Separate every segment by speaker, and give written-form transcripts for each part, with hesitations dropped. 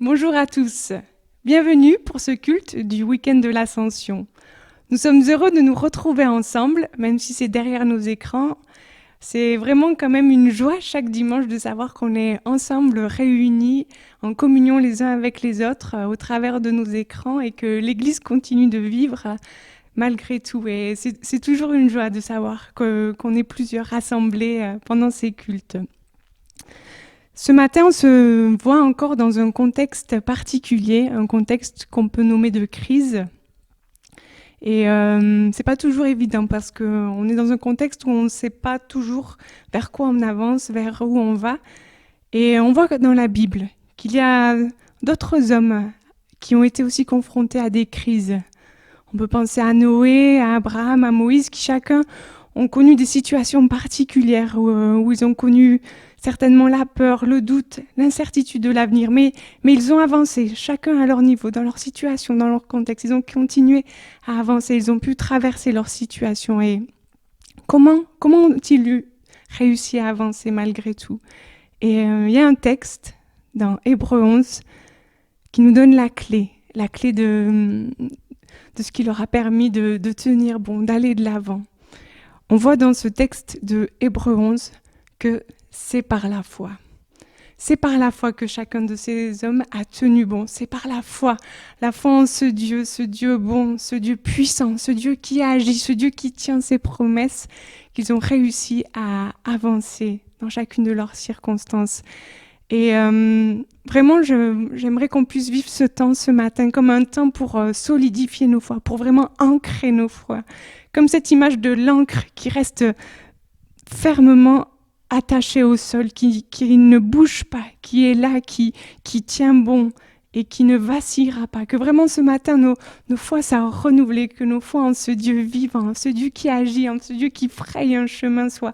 Speaker 1: Bonjour à tous, bienvenue pour ce culte du week-end de l'Ascension. Nous sommes heureux de nous retrouver ensemble, même si c'est derrière nos écrans. C'est vraiment quand même une joie chaque dimanche de savoir qu'on est ensemble réunis en communion les uns avec les autres au travers de nos écrans et que l'Église continue de vivre malgré tout. Et c'est toujours une joie de savoir qu'on est plusieurs rassemblés pendant ces cultes. Ce matin, on se voit encore dans un contexte particulier, un contexte qu'on peut nommer de crise. Et c'est pas toujours évident parce qu'on est dans un contexte où on ne sait pas toujours vers quoi on avance, vers où on va. Et on voit dans la Bible qu'il y a d'autres hommes qui ont été aussi confrontés à des crises. On peut penser à Noé, à Abraham, à Moïse, qui chacun ont connu des situations particulières où ils ont connu certainement la peur, le doute, l'incertitude de l'avenir, mais ils ont avancé, chacun à leur niveau, dans leur situation, dans leur contexte. Ils ont continué à avancer, ils ont pu traverser leur situation. Et comment ont-ils réussi à avancer malgré tout? Et il y a un texte dans Hébreux 11 qui nous donne la clé de ce qui leur a permis de tenir bon, d'aller de l'avant. On voit dans ce texte de Hébreux 11 que c'est par la foi. C'est par la foi que chacun de ces hommes a tenu bon. C'est par la foi en ce Dieu bon, ce Dieu puissant, ce Dieu qui agit, ce Dieu qui tient ses promesses, qu'ils ont réussi à avancer dans chacune de leurs circonstances. Et vraiment, j'aimerais qu'on puisse vivre ce temps ce matin comme un temps pour solidifier nos foi, pour vraiment ancrer nos foi. Comme cette image de l'encre qui reste fermement attachée au sol, qui ne bouge pas, qui est là, qui tient bon et qui ne vacillera pas. Que vraiment ce matin, nos foi soient renouvelées, que nos foi en ce Dieu vivant, en ce Dieu qui agit, en ce Dieu qui fraye un chemin soient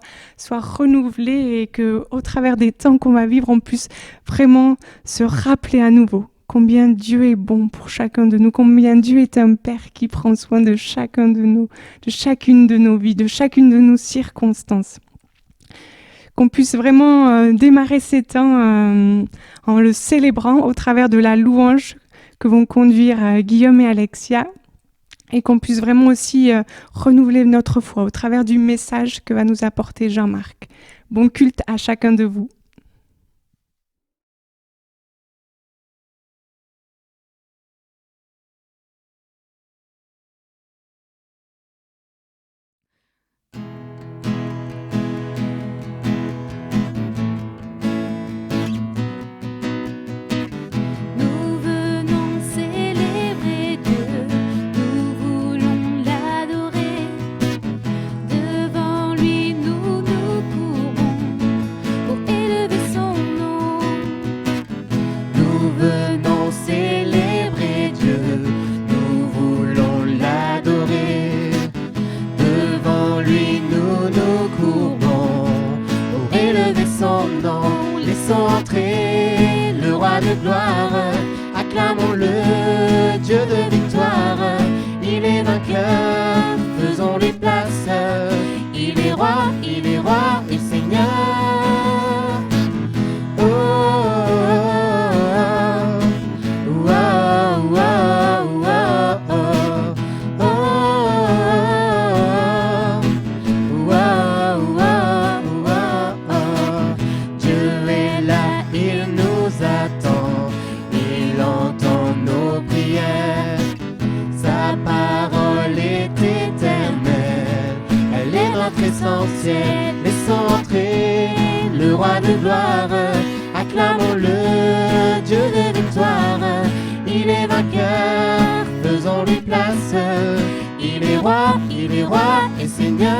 Speaker 1: renouvelées et qu'au travers des temps qu'on va vivre, on puisse vraiment se rappeler à nouveau combien Dieu est bon pour chacun de nous, combien Dieu est un Père qui prend soin de chacun de nous, de chacune de nos vies, de chacune de nos circonstances. Qu'on puisse vraiment démarrer ces temps en le célébrant au travers de la louange que vont conduire Guillaume et Alexia, et qu'on puisse vraiment aussi renouveler notre foi au travers du message que va nous apporter Jean-Marc. Bon culte à chacun de vous.
Speaker 2: Entrer le roi de gloire, acclamons-le, Dieu de victoire. Il est vainqueur, faisons-lui place. Il est roi et Seigneur. Oh, oh, oh, oh, oh, oh, essentiel, laissons entrer le roi de gloire, acclamons-le, Dieu de victoire. Il est vainqueur, faisons-lui place. Il est roi et Seigneur.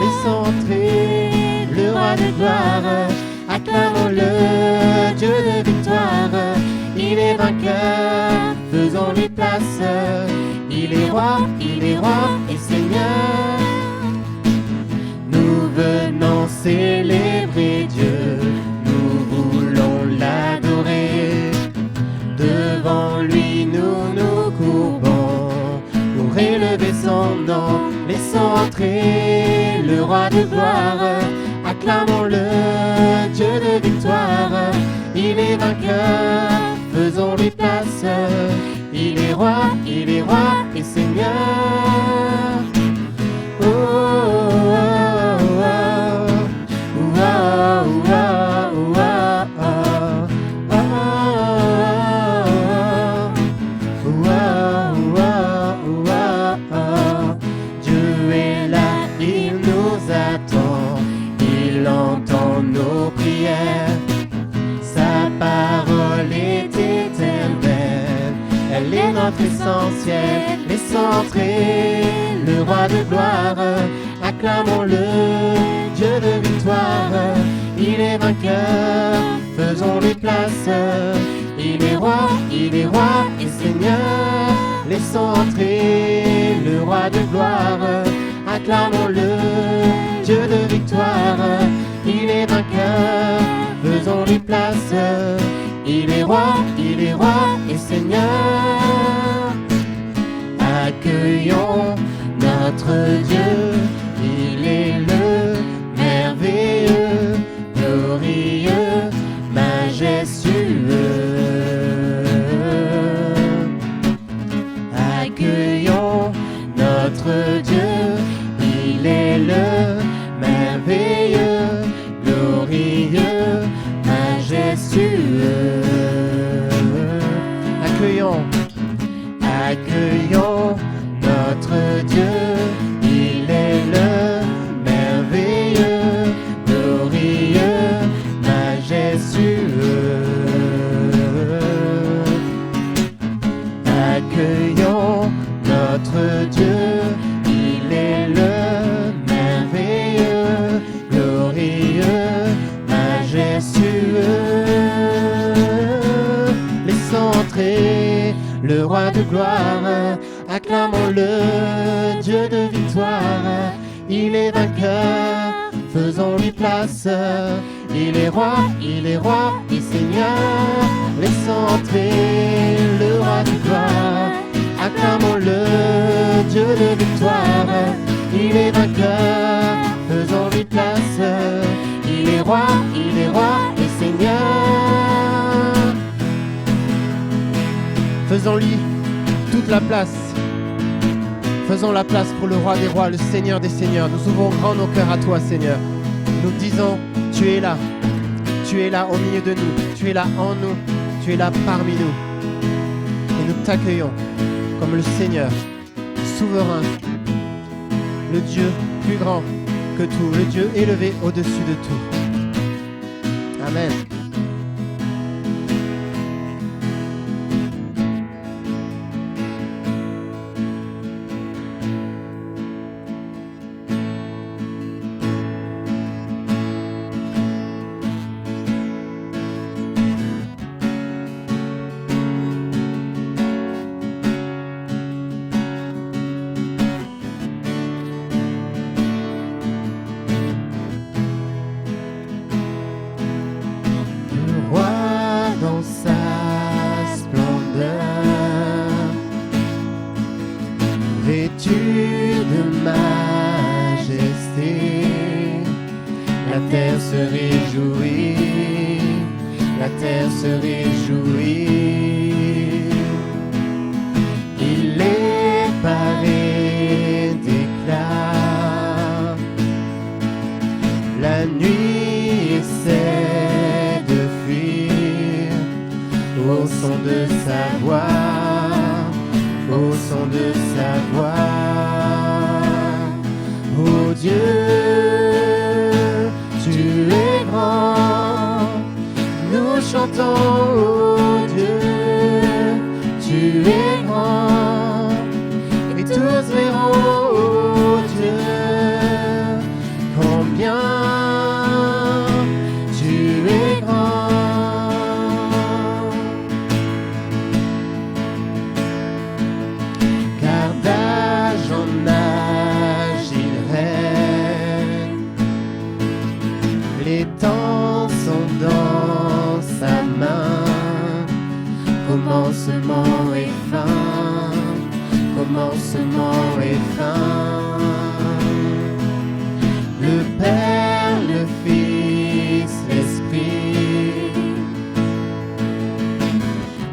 Speaker 2: Laissons entrer le roi de gloire, acclamons-le, Dieu de victoire. Il est vainqueur, faisons-lui place. Il est roi et Seigneur. Nous venons célébrer Dieu, nous voulons l'adorer. Devant lui nous nous courbons pour élever son nom. Laissons entrer le roi de gloire, acclamons-le, Dieu de victoire. Il est vainqueur, faisons faisons les places. Il est roi et Seigneur. Oh, oh, oh, oh, oh, oh, oh. Dieu est là, il nous attend, il entend nos prières. Sa parole est éternelle, elle est notre essentiel. Laissons entrer le roi de gloire, acclamons-le, Dieu de victoire. Il est vainqueur, faisons les places. Il est roi et Seigneur. Laissons entrer le roi de gloire, acclamons-le, Dieu de victoire. Il est vainqueur, faisons les places. Il est roi et Seigneur. Accueillons notre Dieu, il est le merveilleux, glorieux, majestueux. Accueillons notre Dieu, il est le merveilleux, glorieux, majestueux. Accueillons notre Dieu, il est le merveilleux, glorieux, majestueux. Accueillons notre Dieu, il est le merveilleux, glorieux, majestueux. Laissons entrer le roi de gloire, acclamons-le, Dieu de victoire. Il est vainqueur, faisons-lui place. Il est roi et Seigneur. Laissons entrer le roi de gloire, acclamons-le, Dieu de victoire. Il est vainqueur, faisons-lui place. Il est roi et Seigneur. Faisons-lui toute la place. Faisons la place pour le roi des rois, le Seigneur des seigneurs. Nous ouvrons grand nos cœurs à toi, Seigneur. Nous disons, tu es là au milieu de nous, tu es là en nous, tu es là parmi nous. Et nous t'accueillons comme le Seigneur, souverain, le Dieu plus grand que tout, le Dieu élevé au-dessus de tout. Amen.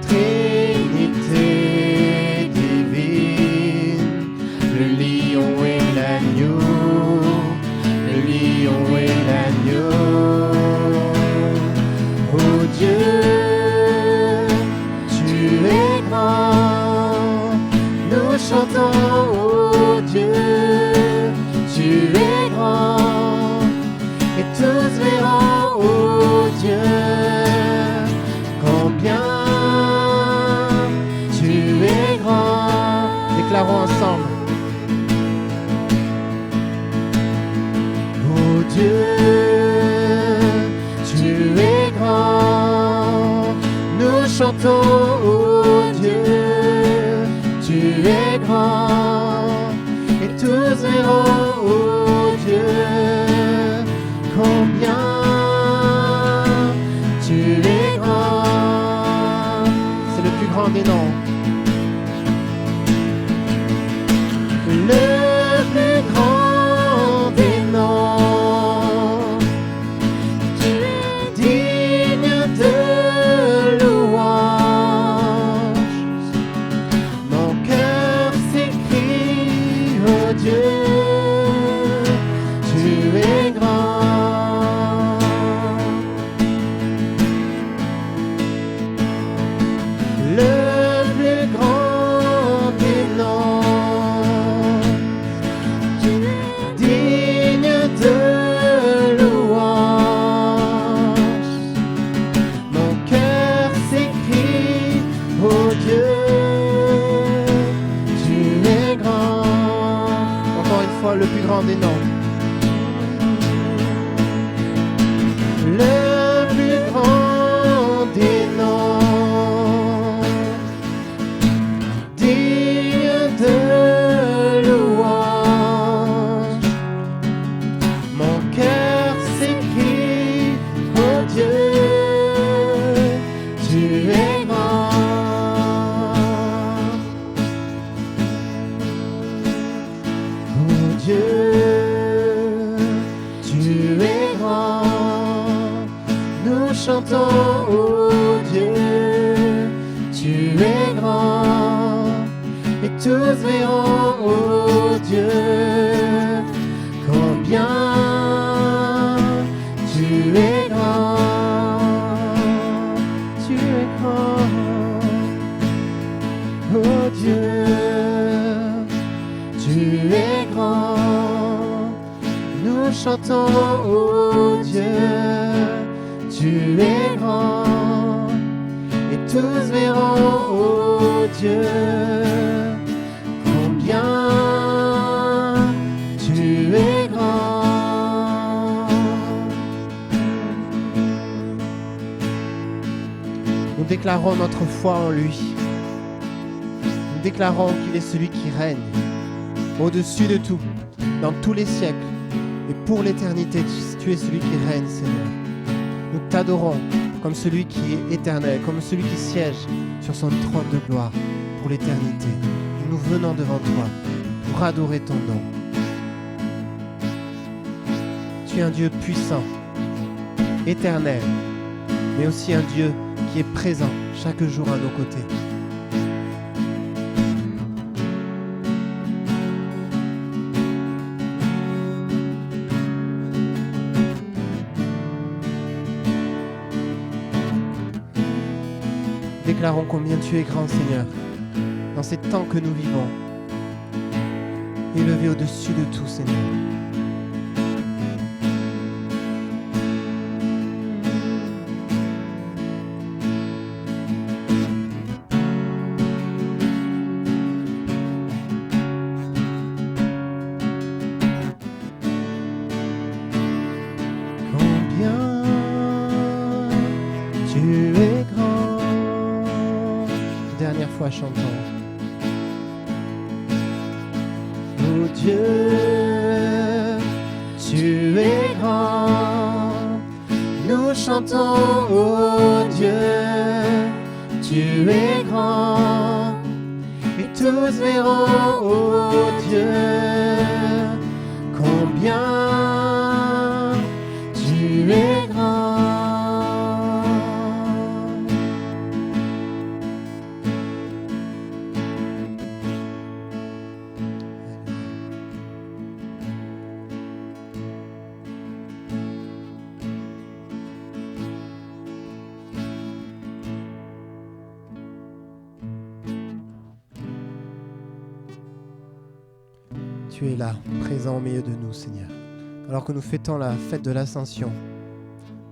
Speaker 2: Très chantons, oh Dieu, tu es grand, et tous verront, oh Dieu, combien tu es grand. C'est le plus grand des noms. Le plus grand des noms. Tu es digne de louange. Mon cœur s'écrie, oh Dieu, tu es grand. Le plus grand des noms. Tu es digne de louange. Mon cœur s'écrie, oh Dieu, tu es grand. Encore une fois, le plus grand des noms. Le plus grand des noms. Digne de louange. Mon cœur s'écrie, oh Dieu, tu es grand. Oh Dieu, tu es grand. Nous chantons, oh Dieu, tu es grand. Et tous verront, oh Dieu, combien tu es grand. Tu es grand, oh Dieu, tu es grand. Nous chantons, oh Dieu, tu es grand. Et tous verront, oh Dieu, combien tu es grand. Nous déclarons notre foi en lui. Nous déclarons qu'il est celui qui règne au-dessus de tout, dans tous les siècles et pour l'éternité. Tu es celui qui règne, Seigneur. Nous t'adorons comme celui qui est éternel, comme celui qui siège sur son trône de gloire pour l'éternité. Nous venons devant toi pour adorer ton nom. Tu es un Dieu puissant, éternel, mais aussi un Dieu qui est présent chaque jour à nos côtés. Déclarons combien tu es grand, Seigneur, dans ces temps que nous vivons. Élevé au-dessus de tout, Seigneur. Combien tu es grand. Dernière fois, chantons. Oh Dieu, tu es grand. Nous chantons, oh Dieu, tu es grand. Et tous verront, oh Dieu, combien tu es grand. Tu es là, présent au milieu de nous, Seigneur. Alors que nous fêtons la fête de l'Ascension,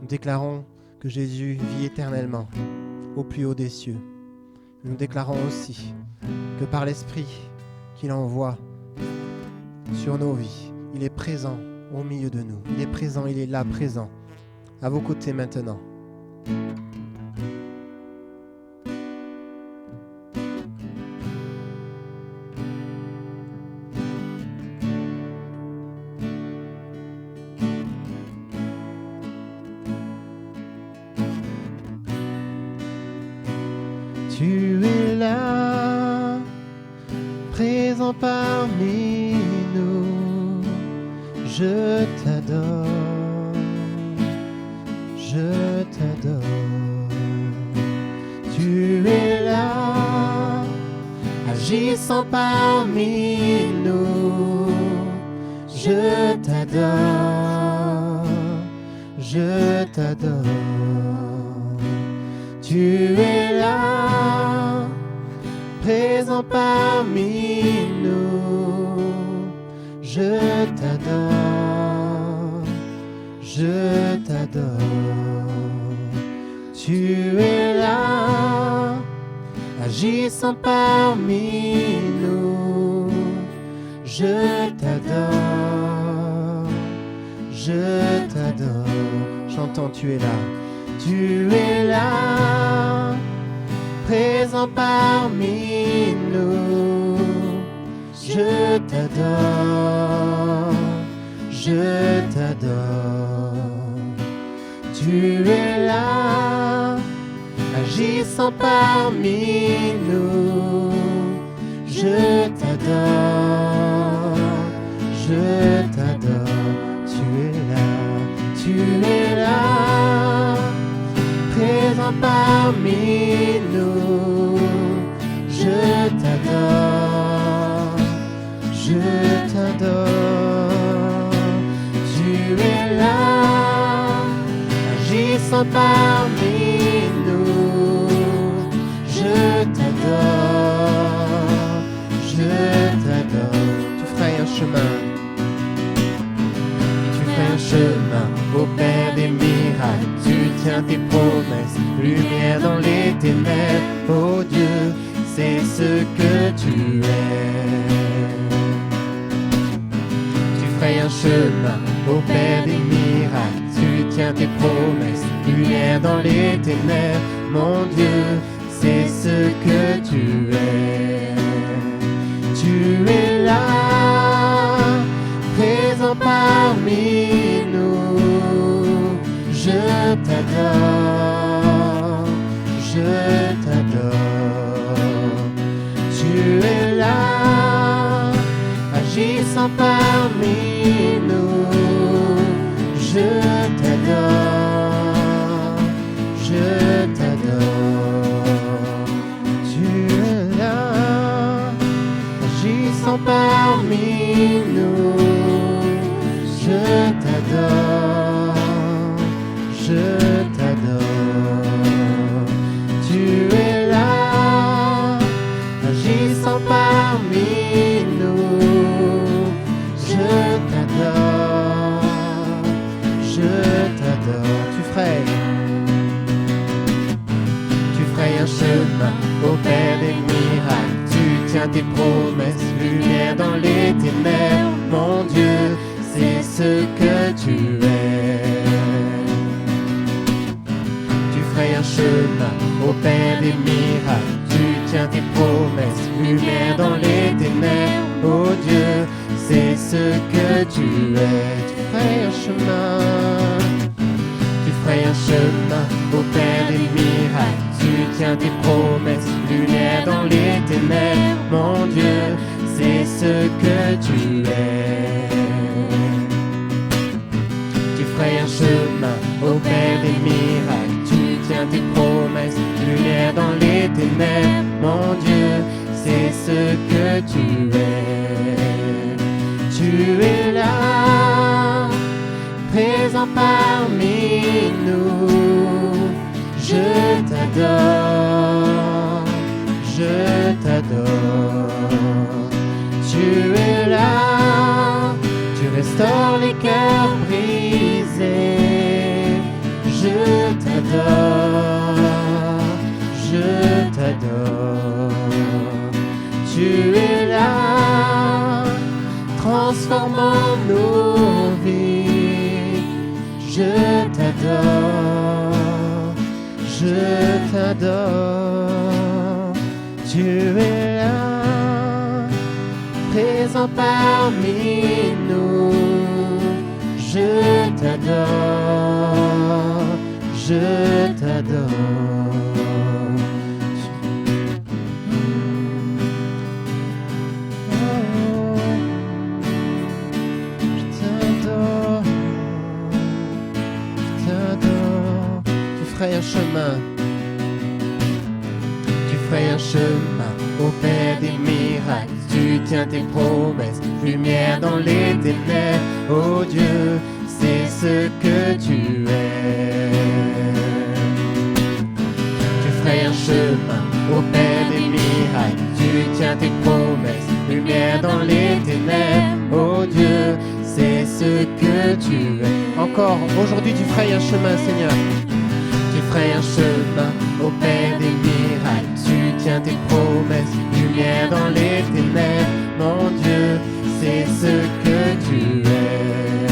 Speaker 2: nous déclarons que Jésus vit éternellement au plus haut des cieux. Nous déclarons aussi que par l'Esprit qu'il envoie sur nos vies, il est présent au milieu de nous. Il est présent, il est là, présent, à vos côtés maintenant. Tu es là, présent parmi nous. Je t'adore, je t'adore. Tu es là, agissant parmi nous. Je t'adore, je t'adore. Tu es là, présent parmi nous. Je t'adore, je t'adore. Tu es là, agissant parmi nous. Je t'adore, je t'adore. Chantons, tu es là. Tu es là, présent parmi nous. Je t'adore, je t'adore. Tu es là, agissant parmi nous. Je t'adore, je t'adore. Tu es là, tu es là, présent parmi nous. Je t'adore, je t'adore. Tu es là, agissant parmi nous. Je t'adore, je t'adore. Tu ferais un chemin, tu ferais un chemin au Père des miracles. Tu tiens tes promesses, lumière dans les ténèbres. Oh Dieu, c'est ce que tu es. Tu ferais un chemin au Père des miracles. Tu tiens tes promesses, lumière dans les ténèbres. Mon Dieu, c'est ce que tu es. Tu es là, présent parmi nous. Je t'adore, je t'adore. Tu es là, agissant parmi nous. Je t'adore, je t'adore. Tu es là, agissant parmi nous. Je t'adore, je t'adore. Tu es là, agissant parmi nous. Je t'adore, je t'adore. Tu ferais un chemin au Père des miracles. Tu tiens tes promesses, lumière dans les ténèbres. Mon Dieu, c'est ce que tu es. Tu ferais un chemin au Père des miracles. Tu tiens tes promesses, lumière dans les ténèbres. Oh Dieu, c'est ce que tu es. Tu ferais un chemin, tu ferais un chemin au Père des miracles. Tu tiens tes promesses, lumière dans les ténèbres. Mon Dieu, c'est ce que tu es. Tu ferais un chemin au Père des miracles. Tu tiens tes promesses, lumière dans les ténèbres. Mon Dieu, c'est ce que tu es. Tu es là, présent parmi nous. Je t'adore, je t'adore. Tu es là, tu restaures les cœurs brisés. Je t'adore, je t'adore. Tu es là, transformant nos vies. Je t'adore, je t'adore. Tu es là, présent parmi nous. Je t'adore, je t'adore. ferais un chemin. Tu ferais un chemin au Père des miracles. Tu tiens tes promesses, lumière dans les ténèbres. Oh Dieu, c'est ce que tu es. Tu ferais un chemin au Père des miracles. Tu tiens tes promesses, lumière dans les ténèbres. Oh Dieu, c'est ce que tu es. Encore, aujourd'hui tu ferais un chemin, Seigneur. Tu ferais un chemin au Père des miracles. Tu tiens tes promesses, lumière dans les ténèbres. Mon Dieu, c'est ce que tu es.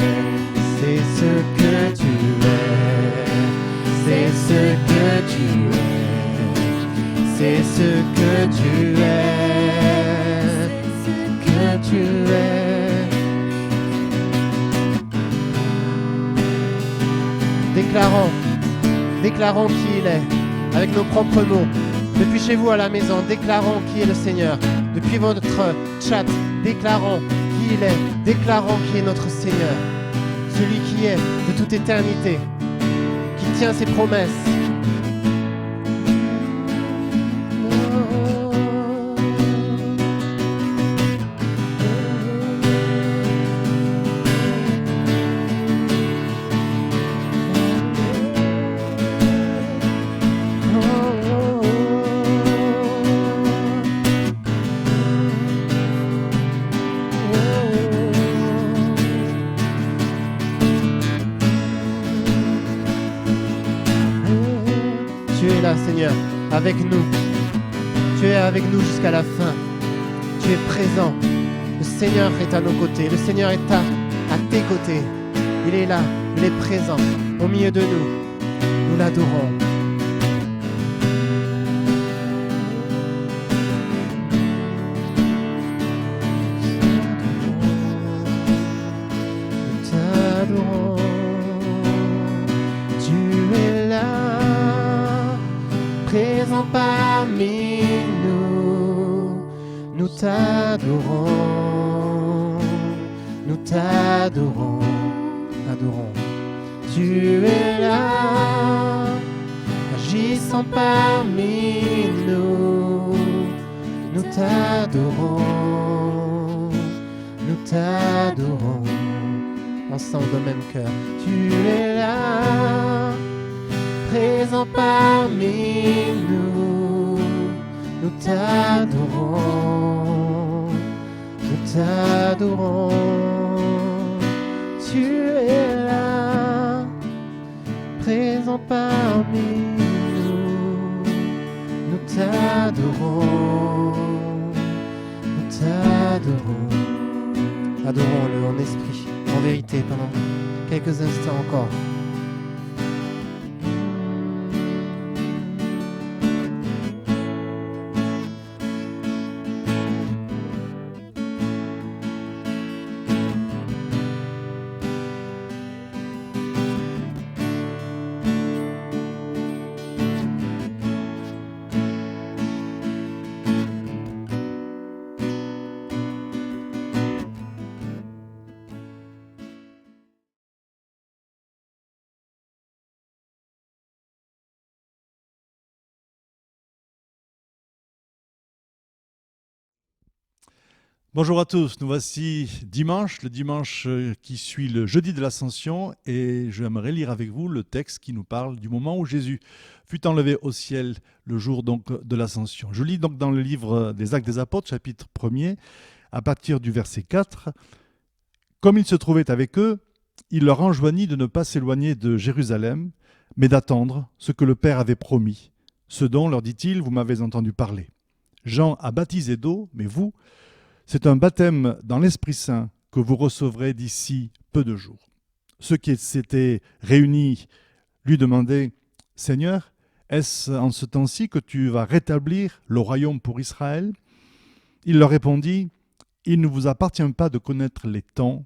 Speaker 2: C'est ce que tu es. C'est ce que tu es. C'est ce que tu es. Que tu es. Déclarons qui il est, avec nos propres mots. Depuis chez vous à la maison, déclarons qui est le Seigneur. Depuis votre chat, déclarons qui il est. Déclarons qui est notre Seigneur. Celui qui est de toute éternité, qui tient ses promesses. Seigneur, avec nous. Tu es avec nous jusqu'à la fin. Tu es présent. Le Seigneur est à nos côtés. Le Seigneur est à tes côtés. Il est là. Il est présent au milieu de nous. Nous l'adorons. Nous t'adorons. Tu es là. Présent parmi nous, nous t'adorons, nous t'adorons, adorons. Tu es là, agissant parmi nous, nous t'adorons, nous t'adorons. Ensemble au même cœur, tu es là. Présent parmi nous, nous t'adorons, nous t'adorons. Tu es là, présent parmi nous, nous t'adorons, nous t'adorons. Adorons-le en esprit, en vérité, pendant quelques instants encore.
Speaker 3: Bonjour à tous, nous voici dimanche, le dimanche qui suit le jeudi de l'Ascension, et j'aimerais lire avec vous le texte qui nous parle du moment où Jésus fut enlevé au ciel, le jour donc de l'Ascension. Je lis donc dans le livre des Actes des Apôtres, chapitre 1er, à partir du verset 4. « Comme il se trouvait avec eux, il leur enjoignit de ne pas s'éloigner de Jérusalem, mais d'attendre ce que le Père avait promis, ce dont, leur dit-il, vous m'avez entendu parler. Jean a baptisé d'eau, mais vous, c'est un baptême dans l'Esprit Saint que vous recevrez d'ici peu de jours. » Ceux qui s'étaient réunis lui demandaient « Seigneur, est-ce en ce temps-ci que tu vas rétablir le royaume pour Israël ?» Il leur répondit « Il ne vous appartient pas de connaître les temps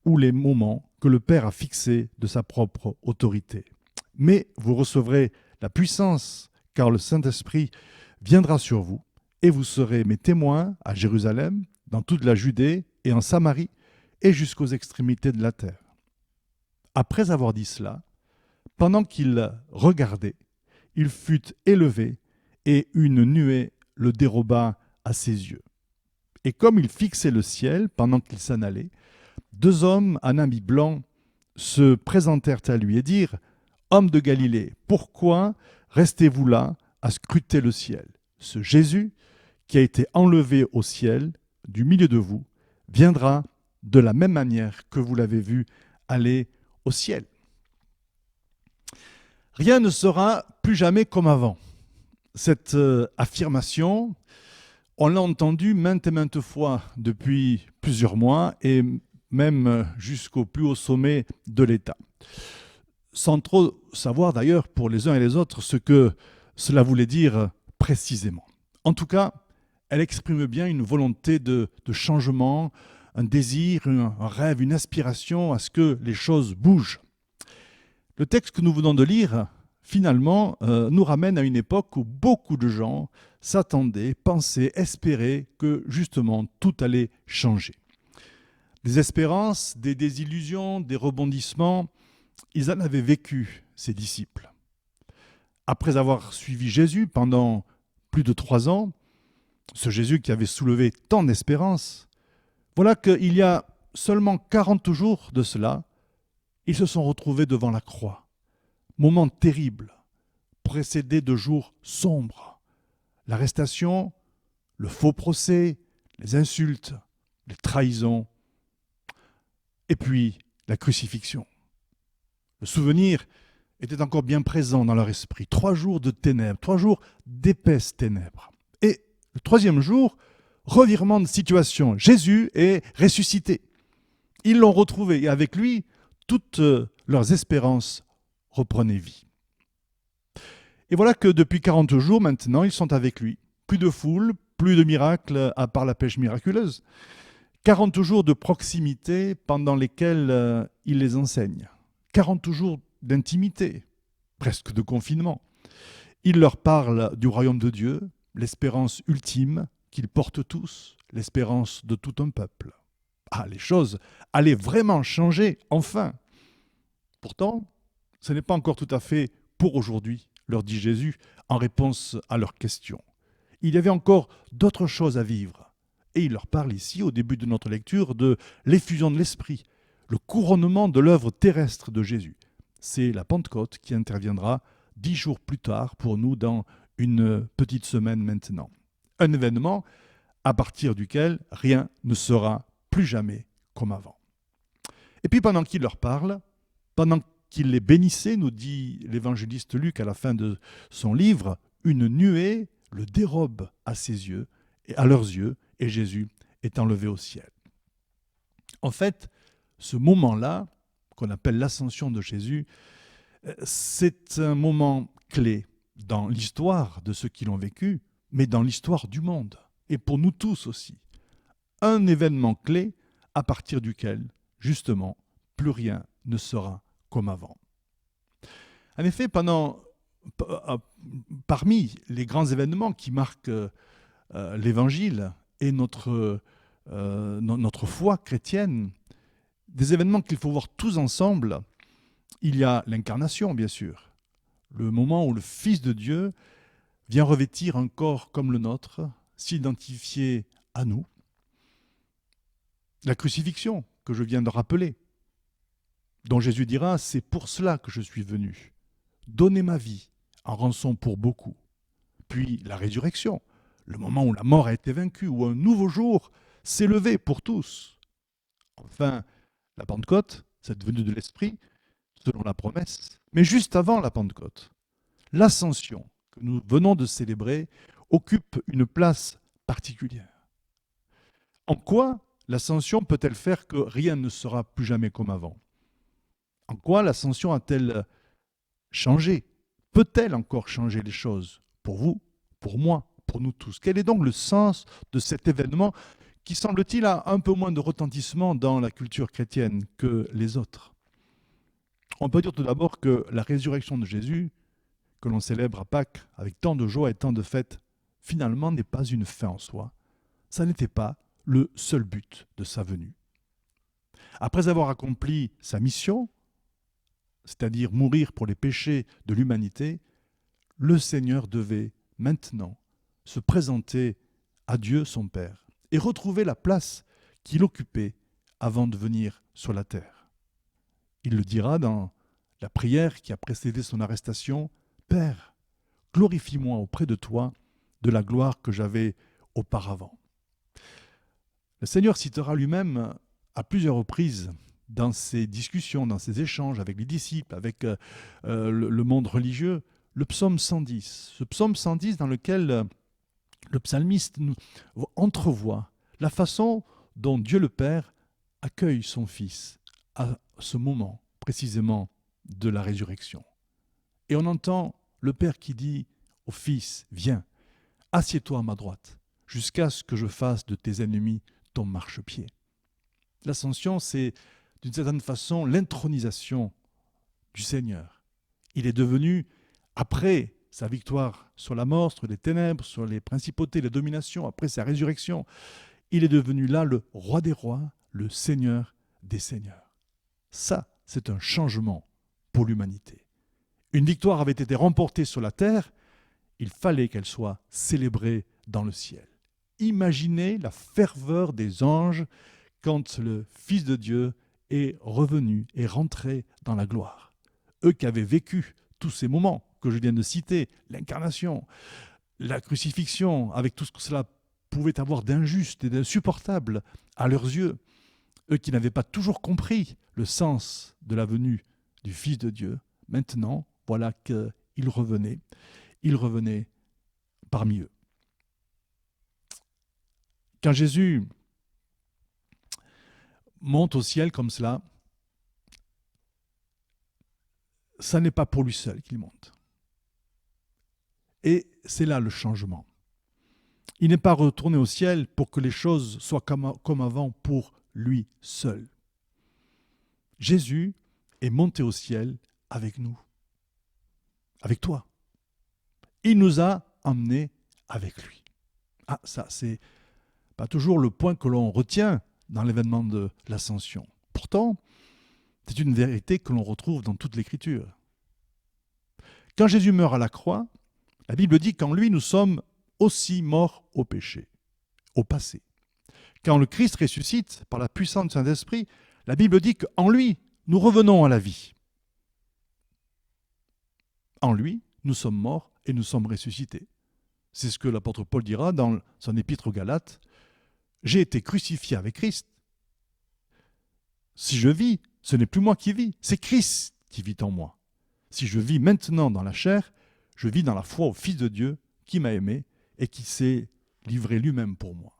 Speaker 3: ou les moments que le Père a fixés de sa propre autorité. Mais vous recevrez la puissance, car le Saint-Esprit viendra sur vous, et vous serez mes témoins à Jérusalem, dans toute la Judée et en Samarie, et jusqu'aux extrémités de la terre. » Après avoir dit cela, pendant qu'il regardait, il fut élevé et une nuée le déroba à ses yeux. Et comme il fixait le ciel pendant qu'il s'en allait, deux hommes en habit blanc se présentèrent à lui et dirent « Homme de Galilée, pourquoi restez-vous là à scruter le ciel ? Ce Jésus qui a été enlevé au ciel du milieu de vous viendra de la même manière que vous l'avez vu aller au ciel. » Rien ne sera plus jamais comme avant. Cette affirmation, on l'a entendue maintes et maintes fois depuis plusieurs mois et même jusqu'au plus haut sommet de l'État. Sans trop savoir d'ailleurs pour les uns et les autres ce que cela voulait dire précisément. En tout cas, elle exprime bien une volonté de changement, un désir, un rêve, une aspiration à ce que les choses bougent. Le texte que nous venons de lire, finalement, nous ramène à une époque où beaucoup de gens s'attendaient, pensaient, espéraient que justement tout allait changer. Des espérances, des désillusions, des rebondissements, ils en avaient vécu, ces disciples. Après avoir suivi Jésus pendant plus de 3 ans, ce Jésus qui avait soulevé tant d'espérances, voilà qu'il y a seulement 40 jours de cela, ils se sont retrouvés devant la croix. Moment terrible, précédé de jours sombres. L'arrestation, le faux procès, les insultes, les trahisons, et puis la crucifixion. Le souvenir était encore bien présent dans leur esprit. 3 jours de ténèbres, 3 jours d'épaisses ténèbres. Et le 3e jour, revirement de situation. Jésus est ressuscité. Ils l'ont retrouvé et avec lui, toutes leurs espérances reprenaient vie. Et voilà que depuis 40 jours maintenant, ils sont avec lui. Plus de foule, plus de miracles à part la pêche miraculeuse. 40 jours de proximité pendant lesquels il les enseigne. 40 jours d'intimité, presque de confinement. Il leur parle du royaume de Dieu, l'espérance ultime qu'ils portent tous, l'espérance de tout un peuple. Ah, les choses allaient vraiment changer, enfin. Pourtant, ce n'est pas encore tout à fait pour aujourd'hui, leur dit Jésus en réponse à leurs questions. Il y avait encore d'autres choses à vivre. Et il leur parle ici, au début de notre lecture, de l'effusion de l'Esprit, le couronnement de l'œuvre terrestre de Jésus. C'est la Pentecôte qui interviendra 10 jours plus tard pour nous dans une petite semaine maintenant. Un événement à partir duquel rien ne sera plus jamais comme avant. Et puis pendant qu'il leur parle, pendant qu'il les bénissait, nous dit l'évangéliste Luc à la fin de son livre, une nuée le dérobe à ses yeux et à leurs yeux, et Jésus est enlevé au ciel. En fait, ce moment-là, qu'on appelle l'ascension de Jésus, c'est un moment clé dans l'histoire de ceux qui l'ont vécu, mais dans l'histoire du monde, et pour nous tous aussi. Un événement clé à partir duquel, justement, plus rien ne sera comme avant. En effet, parmi les grands événements qui marquent l'Évangile et notre foi chrétienne, des événements qu'il faut voir tous ensemble, il y a l'incarnation, bien sûr, le moment où le Fils de Dieu vient revêtir un corps comme le nôtre, s'identifier à nous. La crucifixion que je viens de rappeler, dont Jésus dira « C'est pour cela que je suis venu, donner ma vie en rançon pour beaucoup ». Puis la résurrection, le moment où la mort a été vaincue, où un nouveau jour s'est levé pour tous. Enfin, la Pentecôte, cette venue de l'Esprit, selon la promesse, mais juste avant la Pentecôte, l'ascension que nous venons de célébrer occupe une place particulière. En quoi l'ascension peut-elle faire que rien ne sera plus jamais comme avant ? En quoi l'ascension a-t-elle changé ? Peut-elle encore changer les choses pour vous, pour moi, pour nous tous ? Quel est donc le sens de cet événement qui, semble-t-il, a un peu moins de retentissement dans la culture chrétienne que les autres ? On peut dire tout d'abord que la résurrection de Jésus, que l'on célèbre à Pâques avec tant de joie et tant de fêtes, finalement n'est pas une fin en soi. Ça n'était pas le seul but de sa venue. Après avoir accompli sa mission, c'est-à-dire mourir pour les péchés de l'humanité, le Seigneur devait maintenant se présenter à Dieu son Père et retrouver la place qu'il occupait avant de venir sur la terre. Il le dira dans la prière qui a précédé son arrestation, « Père, glorifie-moi auprès de toi de la gloire que j'avais auparavant. » Le Seigneur citera lui-même à plusieurs reprises dans ses discussions, dans ses échanges avec les disciples, avec le monde religieux, le psaume 110. Ce psaume 110 dans lequel le psalmiste nous entrevoit la façon dont Dieu le Père accueille son Fils à ce moment précisément de la résurrection. Et on entend le Père qui dit au Fils, « Viens, assieds-toi à ma droite, jusqu'à ce que je fasse de tes ennemis ton marchepied. » L'ascension, c'est d'une certaine façon l'intronisation du Seigneur. Il est devenu, après sa victoire sur la mort, sur les ténèbres, sur les principautés, les dominations, après sa résurrection, il est devenu là le roi des rois, le Seigneur des seigneurs. Ça, c'est un changement pour l'humanité. Une victoire avait été remportée sur la terre, il fallait qu'elle soit célébrée dans le ciel. Imaginez la ferveur des anges quand le Fils de Dieu est revenu et rentré dans la gloire. Eux qui avaient vécu tous ces moments que je viens de citer, l'incarnation, la crucifixion, avec tout ce que cela pouvait avoir d'injuste et d'insupportable à leurs yeux, eux qui n'avaient pas toujours compris le sens de la venue du Fils de Dieu, maintenant, voilà qu'il revenait. Il revenait parmi eux. Quand Jésus monte au ciel comme cela, ça n'est pas pour lui seul qu'il monte. Et c'est là le changement. Il n'est pas retourné au ciel pour que les choses soient comme avant pour lui seul. Jésus est monté au ciel avec nous, avec toi. Il nous a emmenés avec lui. Ah, ça, c'est pas toujours le point que l'on retient dans l'événement de l'Ascension. Pourtant, c'est une vérité que l'on retrouve dans toute l'Écriture. Quand Jésus meurt à la croix, la Bible dit qu'en lui, nous sommes aussi morts au péché, au passé. Quand le Christ ressuscite par la puissance du Saint-Esprit, la Bible dit qu'en lui, nous revenons à la vie. En lui, nous sommes morts et nous sommes ressuscités. C'est ce que l'apôtre Paul dira dans son épître aux Galates. « J'ai été crucifié avec Christ. Si je vis, ce n'est plus moi qui vis, c'est Christ qui vit en moi. Si je vis maintenant dans la chair, je vis dans la foi au Fils de Dieu qui m'a aimé et qui s'est livré lui-même pour moi. »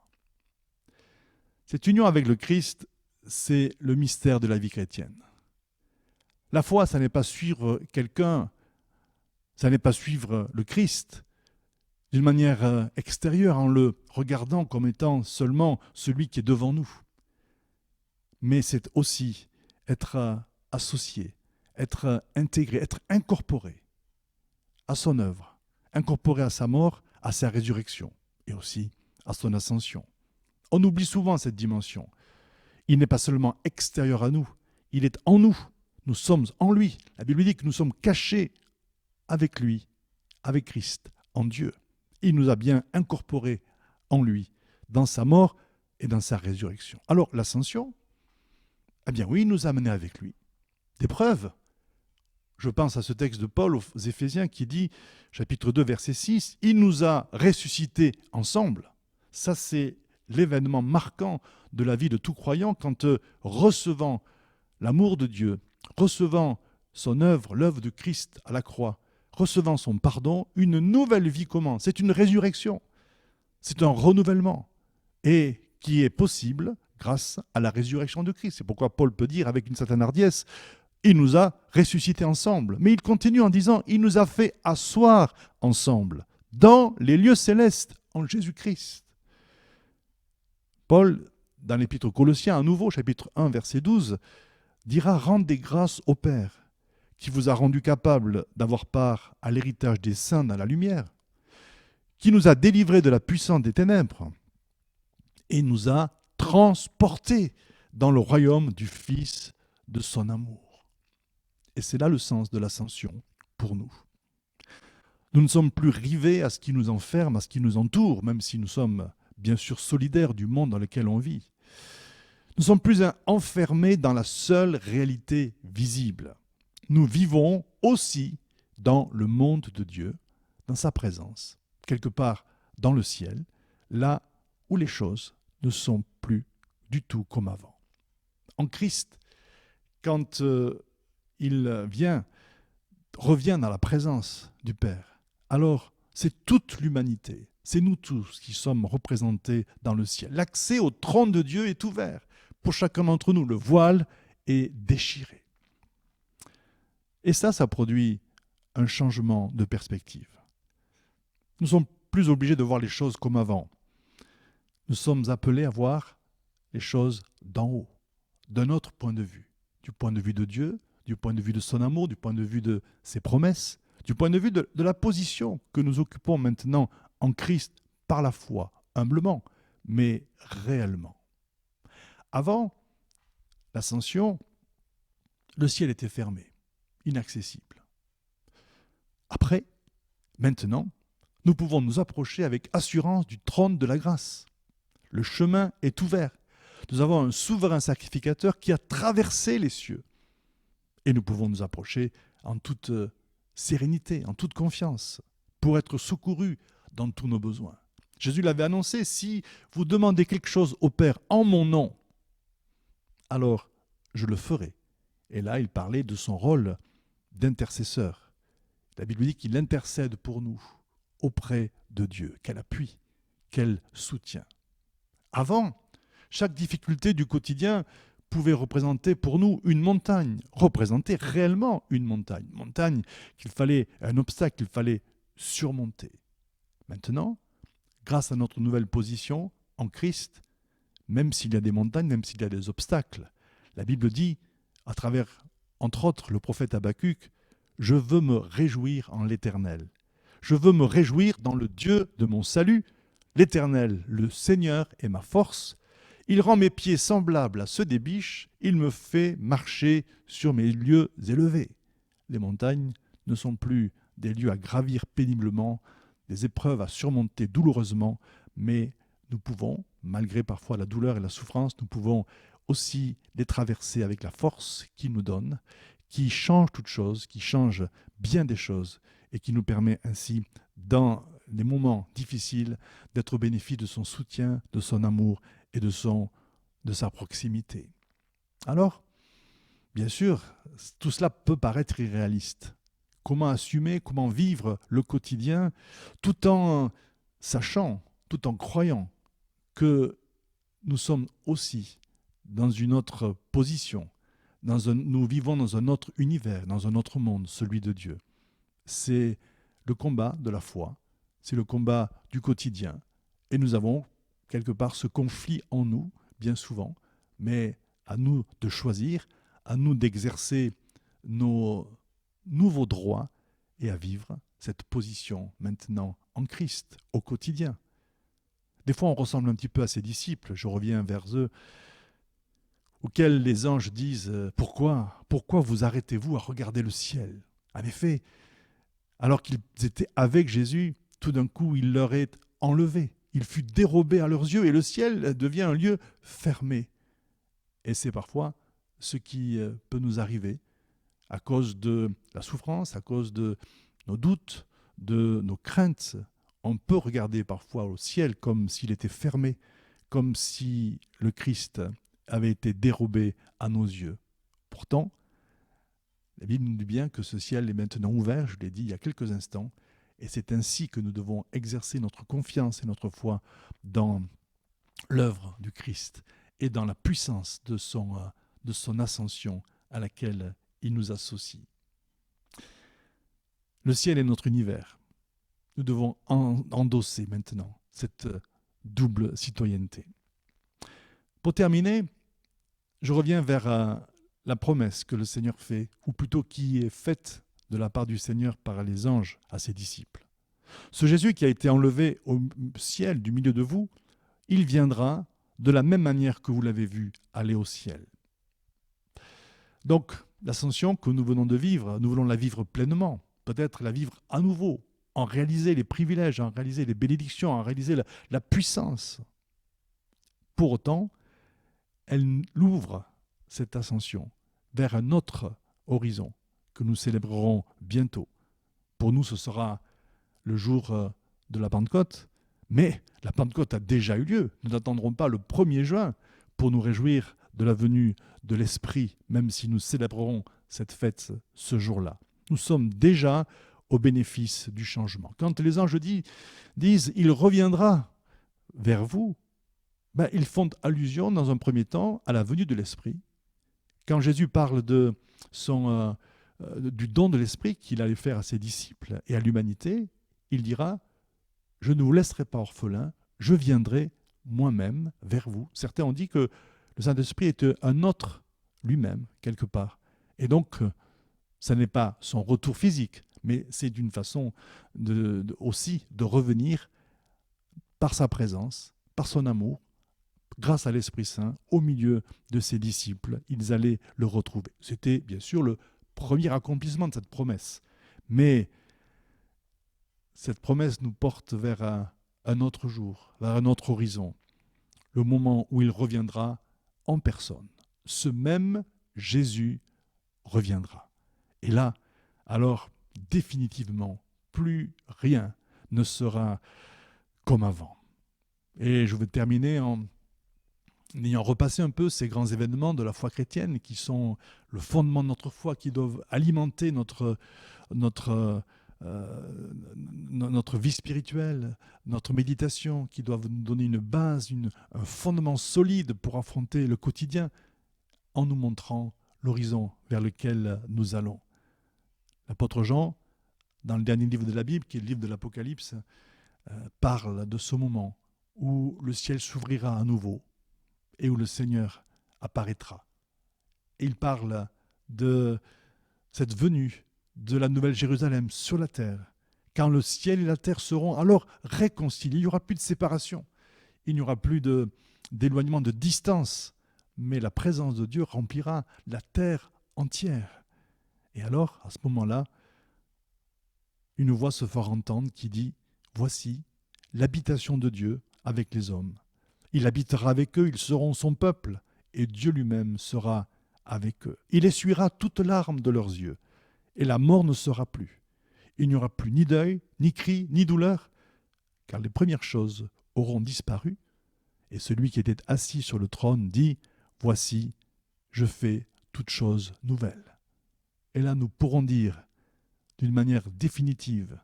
Speaker 3: Cette union avec le Christ, c'est le mystère de la vie chrétienne. La foi, ça n'est pas suivre quelqu'un, ça n'est pas suivre le Christ d'une manière extérieure en le regardant comme étant seulement celui qui est devant nous. Mais c'est aussi être associé, être intégré, être incorporé à son œuvre, incorporé à sa mort, à sa résurrection et aussi à son ascension. On oublie souvent cette dimension. Il n'est pas seulement extérieur à nous, il est en nous. Nous sommes en lui. La Bible dit que nous sommes cachés avec lui, avec Christ, en Dieu. Il nous a bien incorporés en lui, dans sa mort et dans sa résurrection. Alors l'ascension, eh bien oui, il nous a amenés avec lui. Des preuves. Je pense à ce texte de Paul aux Éphésiens qui dit, chapitre 2, verset 6, « Il nous a ressuscités ensemble. » Ça, c'est l'événement marquant de la vie de tout croyant quand recevant l'amour de Dieu, recevant son œuvre, l'œuvre de Christ à la croix, recevant son pardon, une nouvelle vie commence. C'est une résurrection, c'est un renouvellement et qui est possible grâce à la résurrection de Christ. C'est pourquoi Paul peut dire avec une certaine hardiesse, il nous a ressuscités ensemble. Mais il continue en disant, il nous a fait asseoir ensemble dans les lieux célestes en Jésus-Christ. Paul, dans l'épître aux Colossiens, à nouveau, chapitre 1, verset 12, dira « Rendez grâce au Père, qui vous a rendu capable d'avoir part à l'héritage des saints dans la lumière, qui nous a délivrés de la puissance des ténèbres et nous a transportés dans le royaume du Fils de son amour. » Et c'est là le sens de l'ascension pour nous. Nous ne sommes plus rivés à ce qui nous enferme, à ce qui nous entoure, même si nous sommes bien sûr solidaires du monde dans lequel on vit. Nous ne sommes plus enfermés dans la seule réalité visible. Nous vivons aussi dans le monde de Dieu, dans sa présence, quelque part dans le ciel, là où les choses ne sont plus du tout comme avant. En Christ, quand il revient dans la présence du Père, alors c'est toute l'humanité, c'est nous tous qui sommes représentés dans le ciel. L'accès au trône de Dieu est ouvert pour chacun d'entre nous. Le voile est déchiré. Et ça produit un changement de perspective. Nous ne sommes plus obligés de voir les choses comme avant. Nous sommes appelés à voir les choses d'en haut, d'un autre point de vue, du point de vue de Dieu, du point de vue de son amour, du point de vue de ses promesses, du point de vue de la position que nous occupons maintenant en Christ par la foi, humblement, mais réellement. Avant l'ascension, le ciel était fermé, inaccessible. Après, maintenant, nous pouvons nous approcher avec assurance du trône de la grâce. Le chemin est ouvert. Nous avons un souverain sacrificateur qui a traversé les cieux. Et nous pouvons nous approcher en toute sérénité, en toute confiance, pour être secourus dans tous nos besoins. Jésus l'avait annoncé, si vous demandez quelque chose au Père en mon nom, alors je le ferai. Et là, il parlait de son rôle d'intercesseur. La Bible dit qu'il intercède pour nous auprès de Dieu. Quel appui, quel soutien. Avant, chaque difficulté du quotidien pouvait représenter pour nous une montagne, représenter réellement une montagne qu'il fallait, un obstacle qu'il fallait surmonter. Maintenant, grâce à notre nouvelle position en Christ, même s'il y a des montagnes, même s'il y a des obstacles, la Bible dit, à travers, entre autres, le prophète Habacuc, « Je veux me réjouir en l'Éternel. Je veux me réjouir dans le Dieu de mon salut. L'Éternel, le Seigneur, est ma force. Il rend mes pieds semblables à ceux des biches. Il me fait marcher sur mes lieux élevés. » Les montagnes ne sont plus des lieux à gravir péniblement, des épreuves à surmonter douloureusement, mais nous pouvons, malgré parfois la douleur et la souffrance, nous pouvons aussi les traverser avec la force qu'il nous donne, qui change toutes choses, qui change bien des choses et qui nous permet ainsi, dans les moments difficiles, d'être au bénéfice de son soutien, de son amour et de sa proximité. Alors, bien sûr, tout cela peut paraître irréaliste. Comment assumer, comment vivre le quotidien tout en sachant, tout en croyant que nous sommes aussi dans une autre position, nous vivons dans un autre univers, dans un autre monde, celui de Dieu. C'est le combat de la foi, c'est le combat du quotidien. Et nous avons quelque part ce conflit en nous, bien souvent, mais à nous de choisir, à nous d'exercer nos nouveaux droits et à vivre cette position maintenant en Christ, au quotidien. Des fois, on ressemble un petit peu à ses disciples, je reviens vers eux, auxquels les anges disent « Pourquoi vous arrêtez-vous à regarder le ciel ?» En effet, alors qu'ils étaient avec Jésus, tout d'un coup, il leur est enlevé. Il fut dérobé à leurs yeux et le ciel devient un lieu fermé. Et c'est parfois ce qui peut nous arriver à cause de la souffrance, à cause de nos doutes, de nos craintes. On peut regarder parfois au ciel comme s'il était fermé, comme si le Christ avait été dérobé à nos yeux. Pourtant, la Bible nous dit bien que ce ciel est maintenant ouvert, je l'ai dit il y a quelques instants, et c'est ainsi que nous devons exercer notre confiance et notre foi dans l'œuvre du Christ et dans la puissance de son ascension à laquelle il nous associe. Le ciel est notre univers. Nous devons endosser maintenant cette double citoyenneté. Pour terminer, je reviens vers la promesse que le Seigneur fait, ou plutôt qui est faite de la part du Seigneur par les anges à ses disciples. Ce Jésus qui a été enlevé au ciel du milieu de vous, il viendra de la même manière que vous l'avez vu aller au ciel. Donc, l'ascension que nous venons de vivre, nous voulons la vivre pleinement, peut-être la vivre à nouveau, en réaliser les privilèges, en réaliser les bénédictions, en réaliser la puissance. Pour autant, elle ouvre cette ascension vers un autre horizon que nous célébrerons bientôt. Pour nous, ce sera le jour de la Pentecôte, mais la Pentecôte a déjà eu lieu. Nous n'attendrons pas le 1er juin pour nous réjouir de la venue de l'Esprit, même si nous célébrerons cette fête ce jour-là. Nous sommes déjà au bénéfice du changement. Quand les anges disent « Il reviendra vers vous », ils font allusion dans un premier temps à la venue de l'Esprit. Quand Jésus parle du don de l'Esprit qu'il allait faire à ses disciples et à l'humanité, il dira « Je ne vous laisserai pas orphelins, je viendrai moi-même vers vous ». Certains ont dit que le Saint-Esprit est un autre lui-même, quelque part. Et donc, ce n'est pas son retour physique, mais c'est une façon aussi de revenir par sa présence, par son amour, grâce à l'Esprit Saint, au milieu de ses disciples. Ils allaient le retrouver. C'était bien sûr le premier accomplissement de cette promesse. Mais cette promesse nous porte vers un autre jour, vers un autre horizon, le moment où il reviendra en personne. Ce même Jésus reviendra. Et là, alors, définitivement, plus rien ne sera comme avant. Et je vais terminer en ayant repassé un peu ces grands événements de la foi chrétienne qui sont le fondement de notre foi, qui doivent alimenter notre vie spirituelle, notre méditation, qui doivent nous donner une base, un fondement solide pour affronter le quotidien en nous montrant l'horizon vers lequel nous allons. L'apôtre Jean, dans le dernier livre de la Bible, qui est le livre de l'Apocalypse, parle de ce moment où le ciel s'ouvrira à nouveau et où le Seigneur apparaîtra. Et il parle de cette venue de la Nouvelle Jérusalem sur la terre. Quand le ciel et la terre seront alors réconciliés, il n'y aura plus de séparation, il n'y aura plus d'éloignement, de distance, mais la présence de Dieu remplira la terre entière. Et alors, à ce moment-là, une voix se fera entendre qui dit « Voici l'habitation de Dieu avec les hommes. Il habitera avec eux, ils seront son peuple, et Dieu lui-même sera avec eux. Il essuiera toute larme de leurs yeux, et la mort ne sera plus. Il n'y aura plus ni deuil, ni cri, ni douleur, car les premières choses auront disparu. Et celui qui était assis sur le trône dit « Voici, je fais toutes choses nouvelles. » Et là, nous pourrons dire d'une manière définitive,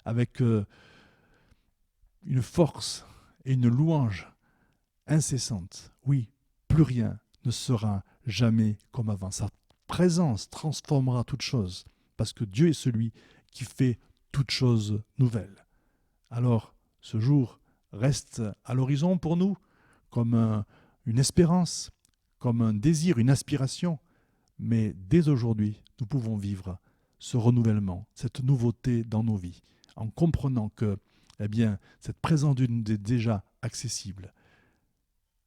Speaker 3: avec une force et une louange incessante, oui, plus rien ne sera jamais comme avant. Sa présence transformera toutes choses, parce que Dieu est celui qui fait toutes choses nouvelles. Alors, ce jour reste à l'horizon pour nous, comme une espérance, comme un désir, une aspiration, mais dès aujourd'hui, nous pouvons vivre ce renouvellement, cette nouveauté dans nos vies, en comprenant que cette présence de Dieu est déjà accessible.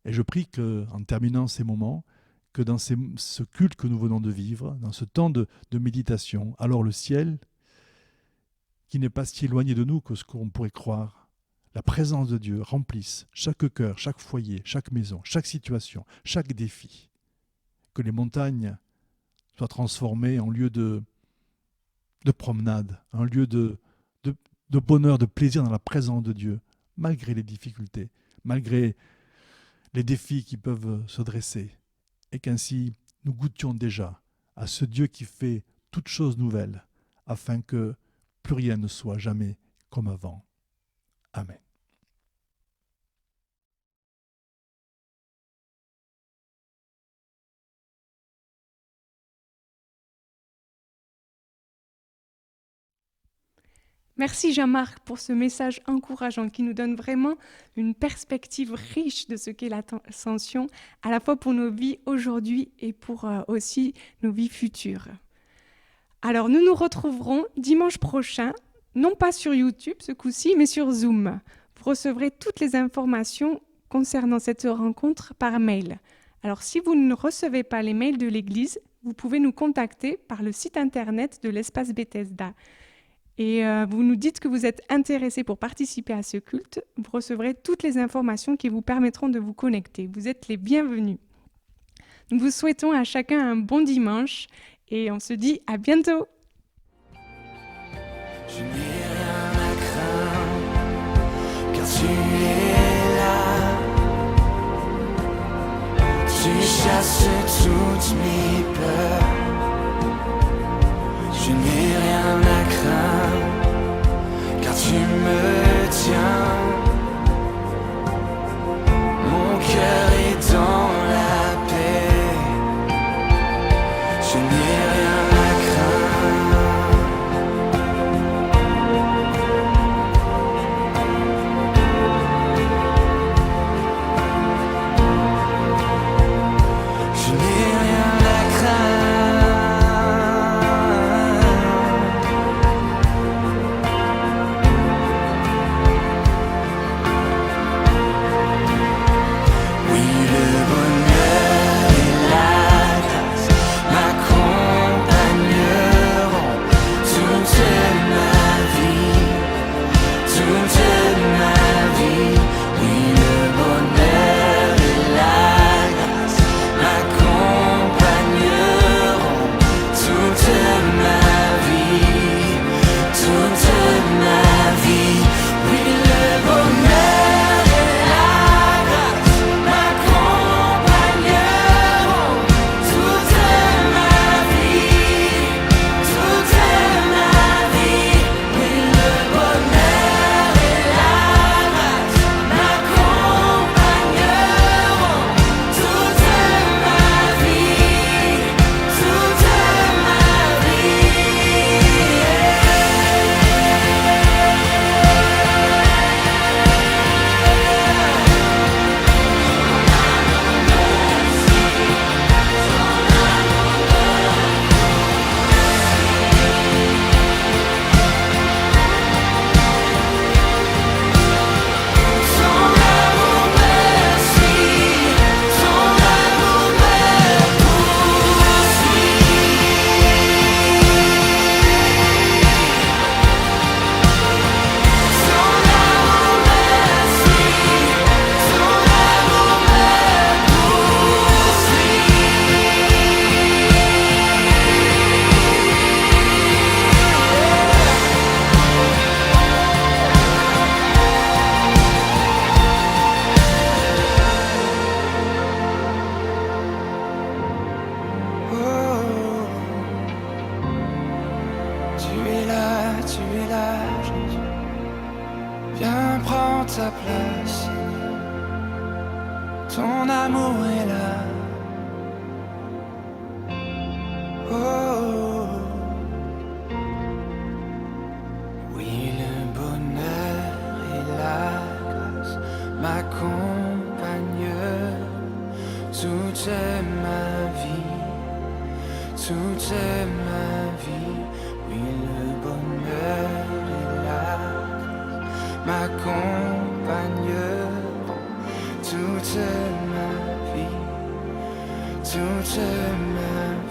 Speaker 3: Et je prie qu'en terminant ces moments, que dans ce culte que nous venons de vivre, dans ce temps de méditation, alors le ciel, qui n'est pas si éloigné de nous que ce qu'on pourrait croire, la présence de Dieu remplisse chaque cœur, chaque foyer, chaque maison, chaque situation, chaque défi. Que les montagnes soient transformées en lieu de promenade, en lieu de bonheur, de plaisir dans la présence de Dieu, malgré les difficultés, malgré les défis qui peuvent se dresser, et qu'ainsi nous goûtions déjà à ce Dieu qui fait toutes choses nouvelles, afin que plus rien ne soit jamais comme avant. Amen.
Speaker 1: Merci Jean-Marc pour ce message encourageant qui nous donne vraiment une perspective riche de ce qu'est l'ascension, à la fois pour nos vies aujourd'hui et pour aussi nos vies futures. Alors nous nous retrouverons dimanche prochain, non pas sur YouTube ce coup-ci, mais sur Zoom. Vous recevrez toutes les informations concernant cette rencontre par mail. Alors si vous ne recevez pas les mails de l'Église, vous pouvez nous contacter par le site internet de l'espace Bethesda. Et vous nous dites que vous êtes intéressé pour participer à ce culte. Vous recevrez toutes les informations qui vous permettront de vous connecter. Vous êtes les bienvenus. Nous vous souhaitons à chacun un bon dimanche et on se dit à bientôt.
Speaker 4: Je n'ai rien à craindre, car tu es là. Tu chasses toutes mes peurs. Je n'ai rien à craindre, car tu me tiens. Mon cœur est dans la paix. Je n'ai rien à craindre. Je n'ai rien à craindre. Ta place, ton amour est là. Oh, oui, le bonheur et la grâce m'accompagnent toute ma vie, toute ma vie. Oui, le bonheur et la grâce m'accompagnent toute ma vie, toute ma vie.